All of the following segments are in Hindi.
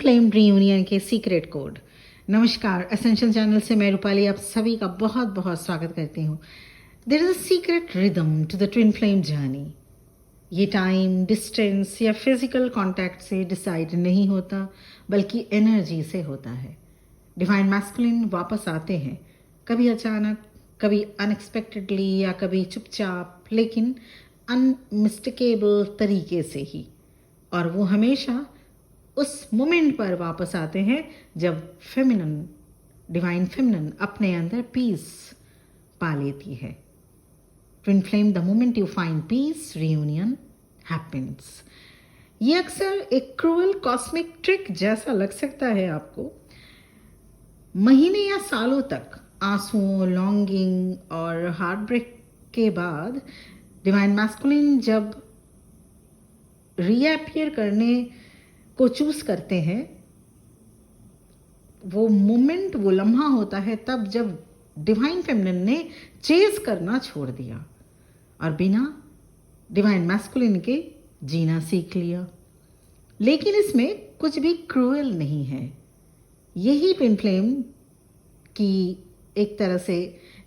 फ्लेम रीयूनियन के सीक्रेट कोड। नमस्कार, एसेंशियल चैनल से मैं रूपाली आप सभी का बहुत बहुत स्वागत करती हूँ। There is a secret rhythm to the twin flame journey. ये टाइम, डिस्टेंस या फिजिकल कांटेक्ट से डिसाइड नहीं होता, बल्कि एनर्जी से होता है। डिवाइन मैस्कुलिन वापस आते हैं, कभी अचानक, कभी अनएक्सपेक्टेडली या कभी चुपचाप, लेकिन अनमिस्टेकेबल तरीके से ही। और वो हमेशा उस मोमेंट पर वापस आते हैं जब फेमिनन, डिवाइन फेमिनन अपने अंदर पीस पा लेती है। Twin flame, the moment you find peace, reunion happens. ये अक्सर एक क्रूअल कॉस्मिक ट्रिक जैसा लग सकता है आपको। महीने या सालों तक आंसुओं, लॉन्गिंग और हार्ट ब्रेक के बाद डिवाइन मैस्कुलिन जब रीअपियर करने को चूज करते हैं, वो मोमेंट, वो लम्हा होता है तब जब डिवाइन फेमिनिन ने चेज करना छोड़ दिया और बिना डिवाइन मैस्कुलिन के जीना सीख लिया। लेकिन इसमें कुछ भी क्रूअल नहीं है। यही ट्विन फ्लेम की एक तरह से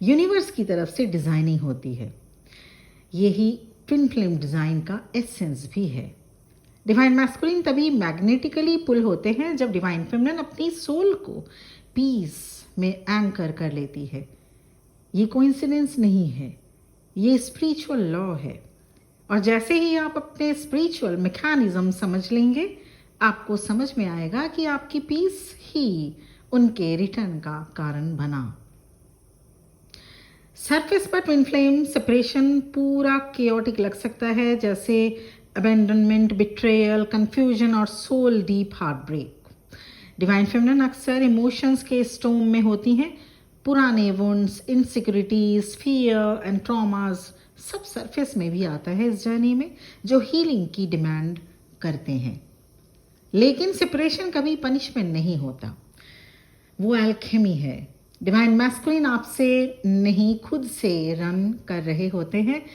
यूनिवर्स की तरफ से डिजाइनिंग होती है। यही ट्विन फ्लेम डिजाइन का एसेंस भी है। डिवाइन मैस्कुलिन तभी मैग्नेटिकली पुल होते हैं जब डिवाइन फेमिनिन अपनी सोल को पीस में एंकर कर लेती है। ये कोइंसिडेंस नहीं है, ये स्पिरिचुअल लॉ है। और जैसे ही आप अपने स्पिरिचुअल मैकेनिज्म समझ लेंगे, आपको समझ में आएगा कि आपकी पीस ही उनके रिटर्न का कारण बना। सरफेस पर ट्विन फ्लेम सेपरेशन पूरा केओटिक लग सकता है, जैसे अबेंडनमेंट, बिट्रेयल, कंफ्यूजन और soul deep heart break. Divine feminine अक्सर इमोशंस के स्टॉर्म में होती हैं। पुराने wounds, insecurities, fear and traumas सब सरफेस में भी आता है इस जर्नी में, जो हीलिंग की डिमांड करते हैं। लेकिन सेपरेशन कभी पनिशमेंट नहीं होता, वो एल्केमी है। डिवाइन मैस्कुलिन आपसे नहीं, खुद से रन कर रहे होते हैं।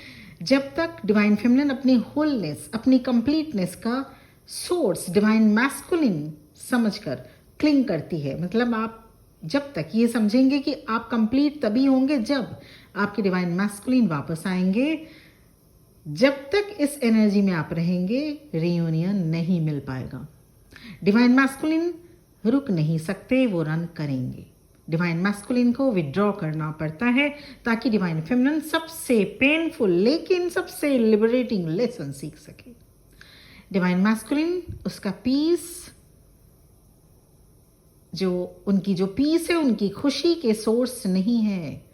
जब तक डिवाइन फेमिनिन अपनी होलनेस, अपनी कंप्लीटनेस का सोर्स डिवाइन मैस्कुलिन समझकर क्लिंग करती है। मतलब आप जब तक ये समझेंगे कि आप कंप्लीट तभी होंगे जब आपके डिवाइन मैस्कुलिन वापस आएंगे, जब तक इस एनर्जी में आप रहेंगे, रियूनियन नहीं मिल पाएगा। डिवाइन मैस्कुलिन रुक नहीं सकते, वो रन करेंगे। डिवाइन मैस्कुलिन को विड्रॉ करना पड़ता है ताकि डिवाइन फेमिनिन सबसे पेनफुल लेकिन सबसे लिबरेटिंग लेसन सीख सके। डिवाइन मैस्कुलिन, उसका पीस, जो उनकी जो पीस है, उनकी खुशी के सोर्स नहीं है,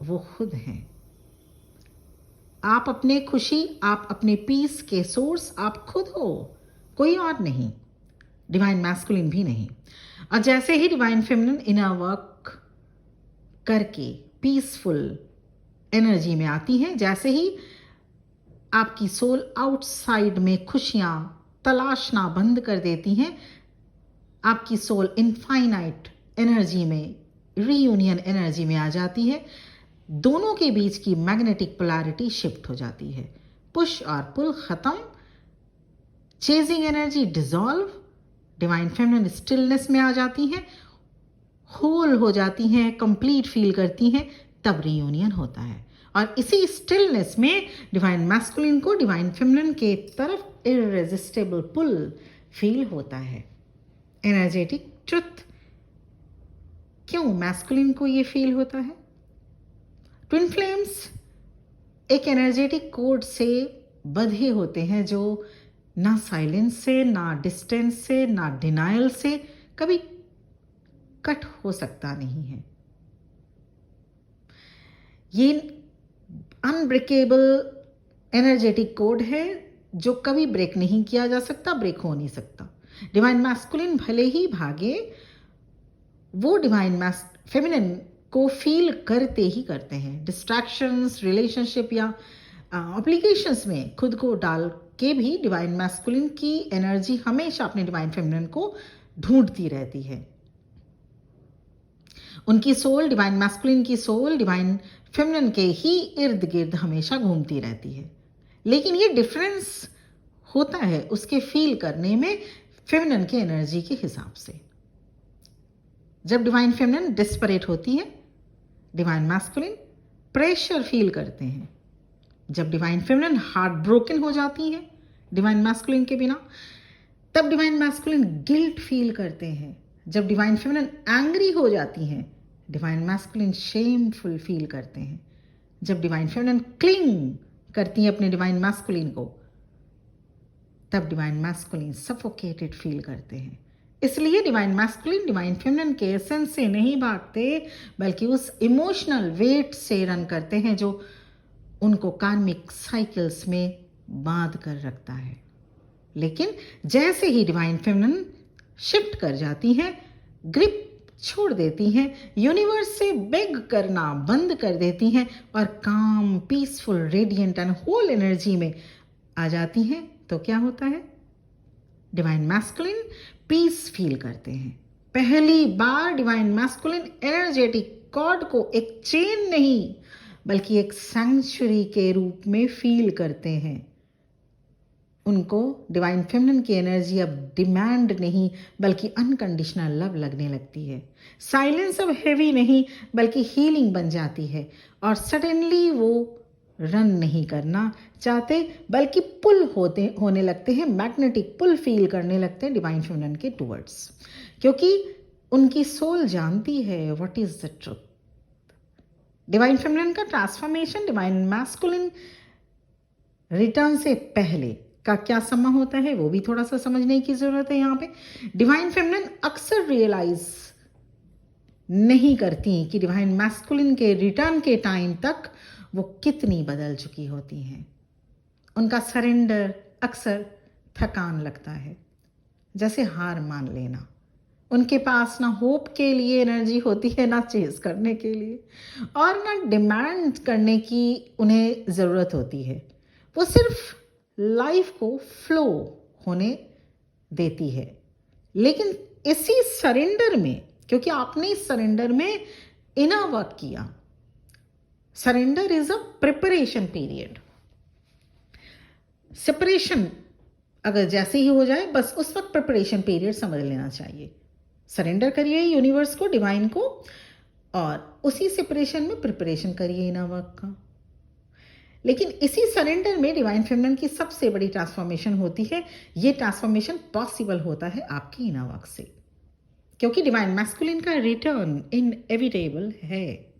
वो खुद हैं। आप अपने खुशी, आप अपने पीस के सोर्स आप खुद हो, कोई और नहीं, डिवाइन मैस्कुलिन भी नहीं। और जैसे ही डिवाइन फेमिनिन इनर वर्क करके पीसफुल एनर्जी में आती हैं, जैसे ही आपकी सोल आउटसाइड में खुशियां तलाशना बंद कर देती हैं, आपकी सोल इनफाइनाइट एनर्जी में, रीयूनियन एनर्जी में आ जाती है। दोनों के बीच की मैग्नेटिक पोलैरिटी शिफ्ट हो जाती है। पुश और पुल खत्म, chasing energy dissolve, divine feminine stillness में आ जाती हैं, होल हो जाती हैं, कंप्लीट फील करती हैं, तब रियूनियन होता है। और इसी स्टिलनेस में डिवाइन मैस्कुलिन को डिवाइन फेमिनिन के तरफ इररेजिस्टेबल पुल फील होता है। Energetic truth. क्यों मैस्कुलिन को ये फील होता है? ट्विन फ्लेम्स एक एनर्जेटिक कोड से बंधे होते हैं, जो ना साइलेंस से, ना डिस्टेंस से, ना डिनायल से कभी कट हो सकता नहीं है। ये अनब्रेकेबल एनर्जेटिक कोड है जो कभी ब्रेक नहीं किया जा सकता, ब्रेक हो नहीं सकता। डिवाइन मैस्कुलिन भले ही भागे, वो डिवाइन फेमिनिन को फील करते ही करते हैं। डिस्ट्रैक्शंस, रिलेशनशिप या एप्लीकेशंस में खुद को डाल के भी डिवाइन मैस्कुलिन की एनर्जी हमेशा अपने डिवाइन फेमिनिन को ढूंढती रहती है। उनकी सोल, डिवाइन मैस्कुलिन की सोल डिवाइन फेमिनिन के ही इर्द गिर्द हमेशा घूमती रहती है। लेकिन ये डिफरेंस होता है उसके फील करने में। फेमिनिन की एनर्जी के हिसाब से। जब डिवाइन फेमिनिन डिस्परेट होती है, डिवाइन मैस्कुलिन प्रेशर फील करते हैं। जब डिवाइन फेमिनिन हार्ट ब्रोकन हो जाती है डिवाइन मैस्कुलिन के बिना, तब डिवाइन मैस्कुलिन गिल्ट फील करते हैं। जब डिवाइन फेमिनिन एंग्री हो जाती हैं, डिवाइन मैस्कुलिन शेमफुल फील करते हैं। जब डिवाइन फेमिनिन क्लिंग करती हैं अपने डिवाइन मैस्कुलिन को, तब डिवाइन मैस्कुलिन सफोकेटेड फील करते हैं। इसलिए डिवाइन मैस्कुलिन डिवाइन फेमिनिन के एसेंस से नहीं भागते, बल्कि उस इमोशनल वेट से रन करते हैं जो उनको कार्मिक साइकिल्स में बांध कर रखता है। लेकिन जैसे ही डिवाइन फेमिनिन शिफ्ट कर जाती हैं, ग्रिप छोड़ देती हैं, यूनिवर्स से बेग करना बंद कर देती हैं और calm, peaceful, radiant and whole energy में आ जाती हैं, तो क्या होता है? डिवाइन मैस्कुलिन पीस फील करते हैं। पहली बार डिवाइन मैस्कुलिन एनर्जेटिक कॉर्ड को एक चेन नहीं, बल्कि एक सैंक्चुरी के रूप में फील करते हैं। उनको डिवाइन फेमिनिन की एनर्जी अब डिमांड नहीं, बल्कि अनकंडीशनल लव लगने लगती है। साइलेंस अब हेवी नहीं, बल्कि हीलिंग बन जाती है। और सडनली वो रन नहीं करना चाहते, बल्कि पुल होने लगते हैं, मैग्नेटिक पुल फील करने लगते हैं डिवाइन फेमिनिन के टुवर्ड्स, क्योंकि उनकी सोल जानती है what is the truth. Divine feminine का ट्रांसफॉर्मेशन डिवाइन मैस्कुलिन रिटर्न से पहले का क्या समय होता है, वो भी थोड़ा सा समझने की जरूरत है। यहाँ पे डिवाइन फेमिनिन अक्सर रियलाइज नहीं करती कि डिवाइन मैस्कुलिन के रिटर्न के टाइम तक वो कितनी बदल चुकी होती हैं। उनका सरेंडर अक्सर थकान लगता है, जैसे हार मान लेना। उनके पास ना होप के लिए एनर्जी होती है, ना चेस करने के लिए, और ना डिमांड करने की उन्हें ज़रूरत होती है। वो सिर्फ लाइफ को फ्लो होने देती है। लेकिन इसी सरेंडर में, क्योंकि आपने इस सरेंडर में इनर वर्क किया, surrender is a preparation period. Separation अगर जैसे ही हो जाए, बस उस वक्त प्रिपरेशन पीरियड समझ लेना चाहिए। सरेंडर करिए यूनिवर्स को, डिवाइन को, और उसी सेपरेशन में प्रिपरेशन करिए इनर वर्क का। लेकिन इसी सरेंडर में डिवाइन फेमिनिन की सबसे बड़ी ट्रांसफॉर्मेशन होती है। ये ट्रांसफॉर्मेशन पॉसिबल होता है आपके इनर वर्क से, क्योंकि डिवाइन मैस्कुलिन का रिटर्न इनएविटेबल है।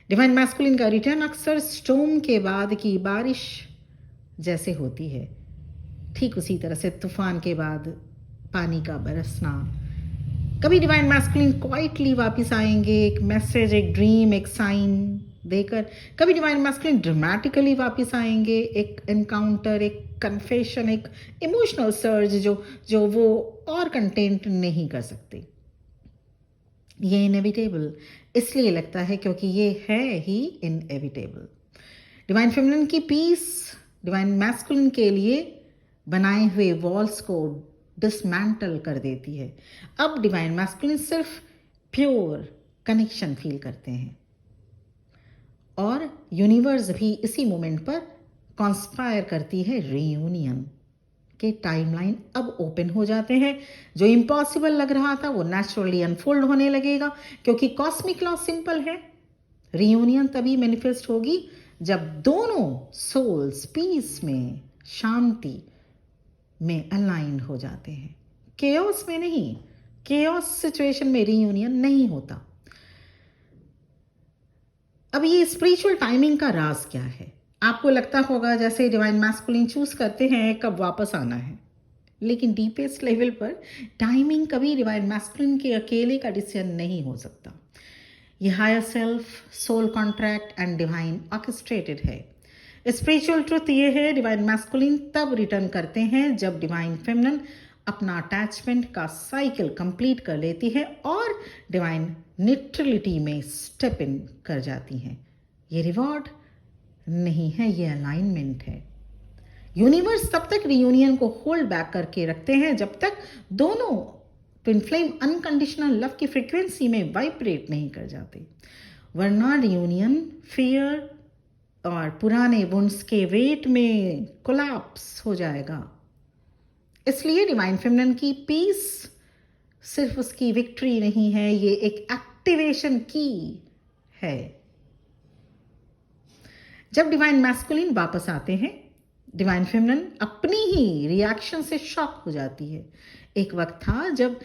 डिवाइन मैस्कुलिन का रिटर्न अक्सर स्टॉर्म के बाद की बारिश जैसे होती है, ठीक उसी तरह से तूफान के बाद पानी का बरसना। कभी डिवाइन मैस्कुलिन क्वाइटली वापस आएंगे, एक मैसेज, एक ड्रीम, एक साइन देकर। कभी डिवाइन मैस्कुलिन ड्रामेटिकली वापस आएंगे, एक एनकाउंटर, एक कन्फेशन, एक इमोशनल सर्ज जो वो और कंटेंट नहीं कर सकते। ये इनएविटेबल इसलिए लगता है क्योंकि ये है ही इनएविटेबल। डिवाइन फेमिनिन की पीस डिवाइन मैस्कुलिन के लिए बनाए हुए वॉल्स को डिसमेंटल कर देती है। अब डिवाइन मैस्कुलिन सिर्फ प्योर कनेक्शन फील करते हैं, और यूनिवर्स भी इसी मोमेंट पर कॉन्स्पायर करती है रीयूनियन के टाइमलाइन अब ओपन हो जाते हैं। जो इम्पॉसिबल लग रहा था वो नेचुरली अनफोल्ड होने लगेगा, क्योंकि कॉस्मिक लॉ सिंपल है। रीयूनियन तभी मैनिफेस्ट होगी जब दोनों सोल्स पीस में, शांति में अलाइन हो जाते हैं। केओस में नहीं, केओस सिचुएशन में रीयूनियन नहीं होता। अब ये स्पिरिचुअल टाइमिंग का राज क्या है? आपको लगता होगा जैसे डिवाइन मैस्कुलिन चूज करते हैं कब वापस आना है, लेकिन डीपेस्ट लेवल पर टाइमिंग कभी डिवाइन मैस्कुलिन के अकेले का डिसीजन नहीं हो सकता। ये higher self, soul contract and divine orchestrated है। स्पिरिचुअल ट्रुथ ये है, डिवाइन मैस्कुलिन तब रिटर्न करते हैं जब डिवाइन फेमिनिन अपना अटैचमेंट का साइकिल कंप्लीट कर लेती है और डिवाइन न्यूट्रलिटी में स्टेप इन कर जाती हैं। ये रिवॉर्ड नहीं है, ये अलाइनमेंट है। यूनिवर्स तब तक रियूनियन को होल्ड बैक करके रखते हैं जब तक दोनों ट्विन फ्लेम अनकंडीशनल लव की फ्रीक्वेंसी में वाइब्रेट नहीं कर जाते, वरना रियूनियन फियर और पुराने वुंड्स के वेट में कोलैप्स हो जाएगा। इसलिए डिवाइन फेमिनिन की पीस सिर्फ उसकी विक्ट्री नहीं है, ये एक एक्टिवेशन की है। जब डिवाइन मैस्कुलिन वापस आते हैं, डिवाइन फेमिनिन अपनी ही रिएक्शन से शॉक हो जाती है। एक वक्त था जब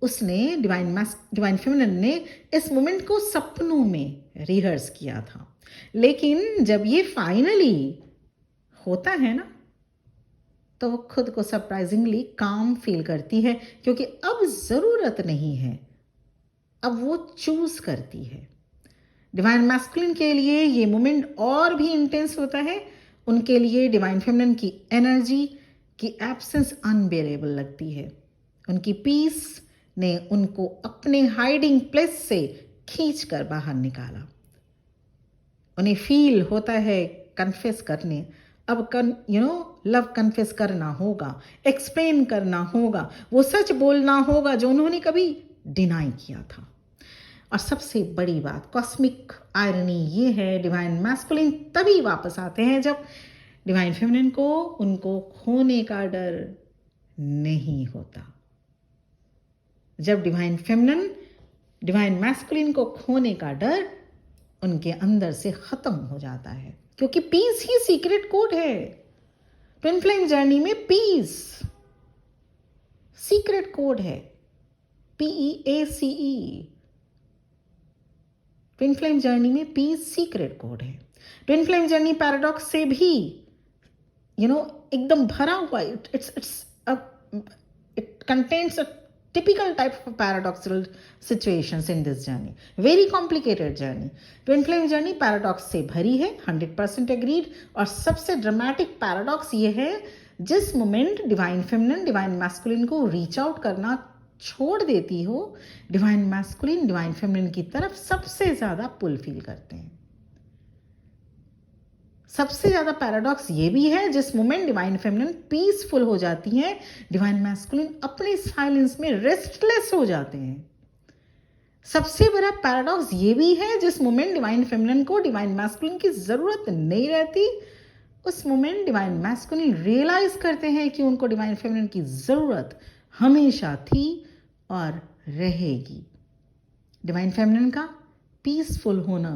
उसने डिवाइन फेमिनिन ने इस मोमेंट को सपनों में रिहर्स किया था, लेकिन जब ये फाइनली होता है ना, तो वो खुद को सरप्राइजिंगली काम फील करती है, क्योंकि अब ज़रूरत नहीं है, अब वो चूज करती है। डिवाइन मैस्कुलिन के लिए ये मोमेंट और भी इंटेंस होता है। उनके लिए डिवाइन फेमिनिन की एनर्जी की एब्सेंस अनबेरेबल लगती है। उनकी पीस ने उनको अपने हाइडिंग प्लेस से खींच कर बाहर निकाला। उन्हें फील होता है कन्फेस करने, अब लव कन्फेस करना होगा, एक्सप्लेन करना होगा, वो सच बोलना होगा जो उन्होंने कभी डिनाई किया था। और सबसे बड़ी बात, कॉस्मिक आयरनी ये है, डिवाइन मैस्कुलिन तभी वापस आते हैं जब डिवाइन फेमिनिन को उनको खोने का डर नहीं होता। जब डिवाइन फेमिनिन डिवाइन मैस्कुलिन को खोने का डर उनके अंदर से खत्म हो जाता है, क्योंकि पीस ही सीक्रेट कोड है। ट्विन फ्लेम जर्नी में पीस सीक्रेट कोड है, PEACE। ट्विन फ्लेम जर्नी में पीस सीक्रेट कोड है। ट्विन फ्लेम जर्नी पैराडॉक्स से भी एकदम भरा हुआ, it contains a typical type of paradoxical situations in this journey, very complicated journey। Twin flame journey paradox से भरी है, 100% एग्रीड। और सबसे ड्रामेटिक पैराडॉक्स ये है, जिस moment divine feminine divine masculine को रीच आउट करना छोड़ देती हो, डिवाइन मैस्कुलिन डिवाइन फेमिनिन की तरफ सबसे ज्यादा पुल फील करते हैं। सबसे ज्यादा पैराडॉक्स ये भी है, जिस मोमेंट डिवाइन फेमिनिन पीसफुल हो जाती है, डिवाइन मैस्कुलिन अपने साइलेंस में रेस्टलेस हो जाते हैं। सबसे बड़ा पैराडॉक्स ये भी है, जिस मोमेंट डिवाइन फेमिनिन को डिवाइन मैस्कुलिन की जरूरत नहीं रहती, उस मोमेंट डिवाइन मैस्कुलिन रियलाइज करते हैं कि उनको डिवाइन फेमिनिन की जरूरत हमेशा थी और रहेगी। डिवाइन फेमिनिन का पीसफुल होना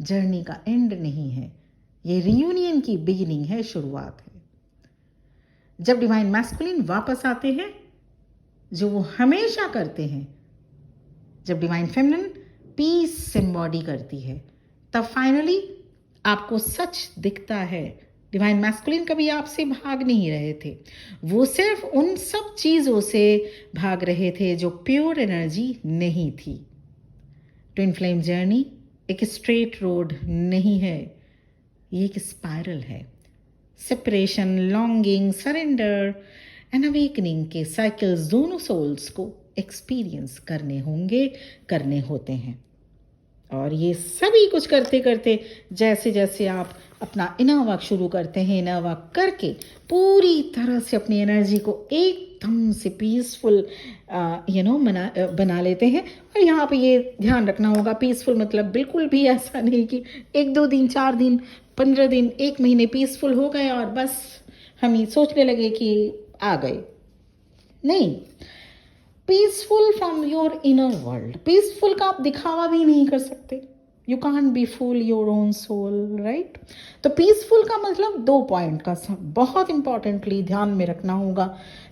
जर्नी का एंड नहीं है, ये रियूनियन की बिगिनिंग है, शुरुआत है। जब डिवाइन मैस्कुलिन वापस आते हैं, जो वो हमेशा करते हैं, जब डिवाइन फेमिनिन पीस सिम्बॉडी करती है, तब फाइनली आपको सच दिखता है। डिवाइन मैस्कुलिन कभी आपसे भाग नहीं रहे थे, वो सिर्फ उन सब चीज़ों से भाग रहे थे जो प्योर एनर्जी नहीं थी। ट्विन फ्लेम जर्नी एक स्ट्रेट रोड नहीं है, ये एक स्पाइरल है। Separation, longing, surrender and awakening के साइकिल्स दोनों सोल्स को एक्सपीरियंस करने होते हैं। और ये सभी कुछ करते करते जैसे जैसे आप अपना इनर वर्क शुरू करते हैं, इनर वर्क करके पूरी तरह से अपनी एनर्जी को एकदम से पीसफुल बना लेते हैं। और यहाँ पे ये ध्यान रखना होगा, पीसफुल मतलब बिल्कुल भी ऐसा नहीं कि 1-2 दिन, 4 दिन, 15 दिन, 1 महीने पीसफुल हो गए और बस हम ये सोचने लगे कि आ गए। नहीं, peaceful from your inner world. Peaceful का आप दिखावा भी नहीं कर सकते, you can't be fool your own soul, right. तो पीसफुल का मतलब 2 पॉइंट का बहुत इंपॉर्टेंटली ध्यान में रखना होगा।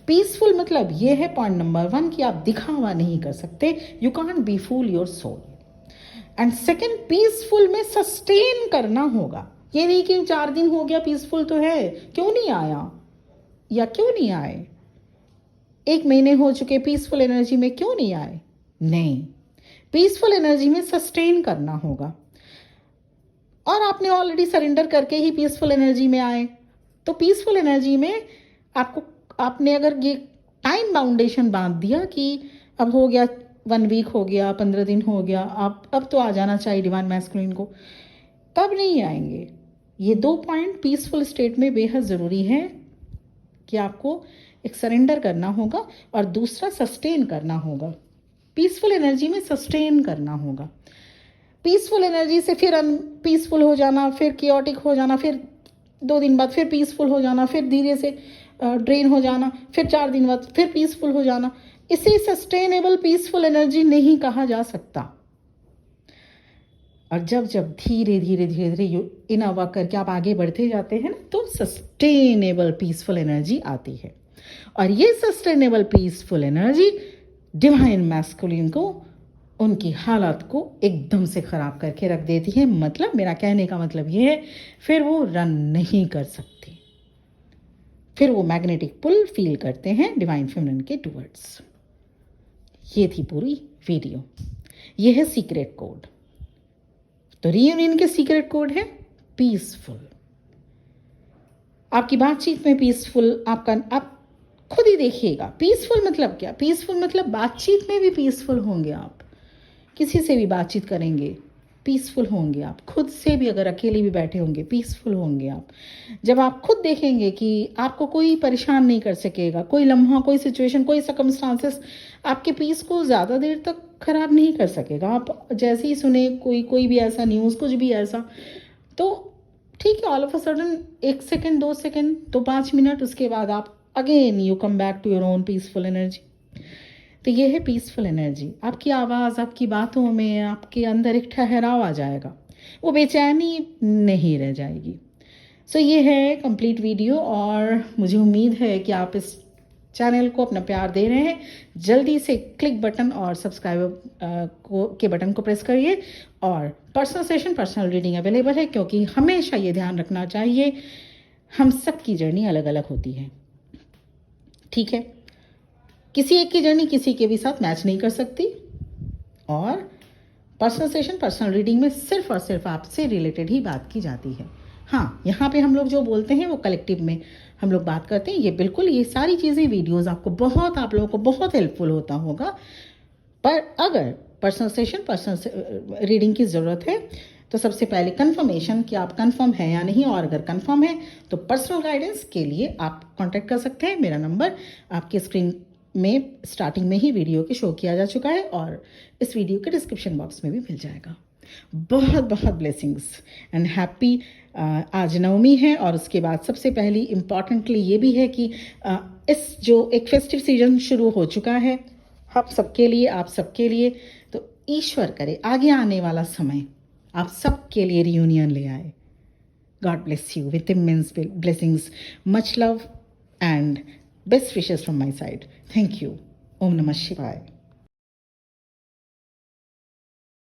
पीसफुल मतलब ये है, पॉइंट नंबर 1, कि आप दिखावा नहीं कर सकते, you can't be fool your soul. And second, peaceful में सस्टेन करना होगा। ये नहीं कि 4 दिन हो गया पीसफुल तो है, क्यों नहीं आया या क्यों नहीं आए, 1 महीने हो चुके पीसफुल एनर्जी में क्यों नहीं आए। नहीं, पीसफुल एनर्जी में सस्टेन करना होगा। और आपने ऑलरेडी सरेंडर करके ही पीसफुल एनर्जी में आए, तो पीसफुल एनर्जी में आपने अगर ये टाइम बाउंडेशन बांध दिया कि अब हो गया 1 वीक हो गया, 15 दिन हो गया, आप अब तो आ जाना चाहिए डिवाइन मैस्कुलिन को, तब नहीं आएंगे। ये 2 पॉइंट पीसफुल स्टेट में बेहद ज़रूरी है कि आपको एक सरेंडर करना होगा और दूसरा सस्टेन करना होगा। पीसफुल एनर्जी में सस्टेन करना होगा। पीसफुल एनर्जी से फिर अनपीसफुल हो जाना, फिर कियोटिक हो जाना, फिर 2 दिन बाद फिर पीसफुल हो जाना, फिर धीरे से ड्रेन हो जाना, फिर 4 दिन बाद फिर पीसफुल हो जाना, इसे सस्टेनेबल पीसफुल एनर्जी नहीं कहा जा सकता। और जब जब धीरे धीरे धीरे धीरे इनर वर्क करके आप आगे बढ़ते जाते हैं ना, तो सस्टेनेबल पीसफुल एनर्जी आती है। और ये sustainable peaceful energy divine masculine को, उनकी हालत को एकदम से ख़राब करके रख देती है। मतलब मेरा कहने का मतलब ये है, फिर वो रन नहीं कर सकती, फिर वो मैग्नेटिक पुल फील करते हैं डिवाइन फेमिनिन के टूवर्ड्स। ये थी पूरी वीडियो। ये है सीक्रेट कोड। तो रीयूनियन के सीक्रेट कोड है पीसफुल। आपकी बातचीत में पीसफुल, आप खुद ही देखिएगा। पीसफुल मतलब क्या? पीसफुल मतलब बातचीत में भी पीसफुल होंगे आप, किसी से भी बातचीत करेंगे पीसफुल होंगे आप, खुद से भी अगर अकेले भी बैठे होंगे पीसफुल होंगे आप। जब आप खुद देखेंगे कि आपको कोई परेशान नहीं कर सकेगा, कोई लम्हा, कोई सिचुएशन, कोई सर्कमस्टांसेस आपके पीस को ज़्यादा देर तक ख़राब नहीं कर सकेगा। आप जैसे ही सुने कोई भी ऐसा न्यूज़, कुछ भी ऐसा, तो ठीक है, all of a sudden 1 second, 2 second, तो 5 मिनट, उसके बाद आप again you come back to your own peaceful energy. तो ये है पीसफुल एनर्जी। आपकी आवाज़, आपकी बातों में, आपके अंदर एक ठहराव आ जाएगा, वो बेचैनी नहीं रह जाएगी। सो ये है कंप्लीट वीडियो, और मुझे उम्मीद है कि आप इस चैनल को अपना प्यार दे रहे हैं। जल्दी से क्लिक बटन और सब्सक्राइब के बटन को प्रेस करिए। और personal session, personal reading available है, क्योंकि हमेशा ये ध्यान रखना चाहिए, हम सबकी जर्नी अलग अलग होती है। ठीक है, किसी एक की जर्नी किसी के भी साथ मैच नहीं कर सकती। और पर्सनल सेशन, पर्सनल रीडिंग में सिर्फ और सिर्फ आपसे रिलेटेड ही बात की जाती है। हाँ, यहाँ पे हम लोग जो बोलते हैं वो कलेक्टिव में हम लोग बात करते हैं। ये बिल्कुल, ये सारी चीज़ें, वीडियोस आपको बहुत, आप लोगों को बहुत हेल्पफुल होता होगा। पर अगर पर्सनल सेशन, पर्सनल रीडिंग की ज़रूरत है, तो सबसे पहले कंफर्मेशन कि आप कंफर्म है या नहीं, और अगर कंफर्म है तो पर्सनल गाइडेंस के लिए आप कांटेक्ट कर सकते हैं। मेरा नंबर आपके स्क्रीन में स्टार्टिंग में ही वीडियो के शो किया जा चुका है, और इस वीडियो के डिस्क्रिप्शन बॉक्स में भी मिल जाएगा। बहुत बहुत ब्लेसिंग्स एंड हैप्पी। आज नवमी है, और उसके बाद सबसे पहली इम्पॉर्टेंटली ये भी है कि इस जो एक फेस्टिव सीजन शुरू हो चुका है हम सबके लिए, आप सबके लिए, तो ईश्वर करे आगे आने वाला समय आप सबके लिए रियूनियन ले आए। God bless you with immense blessings, much love and best wishes from my side. Thank you. ओम नमः शिवाय।